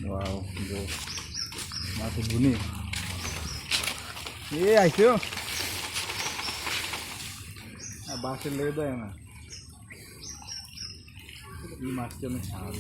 wow মাছ গুনি এ আইছো বাসে লেগে দেয় না এই মাছটা অনেক স্বাদ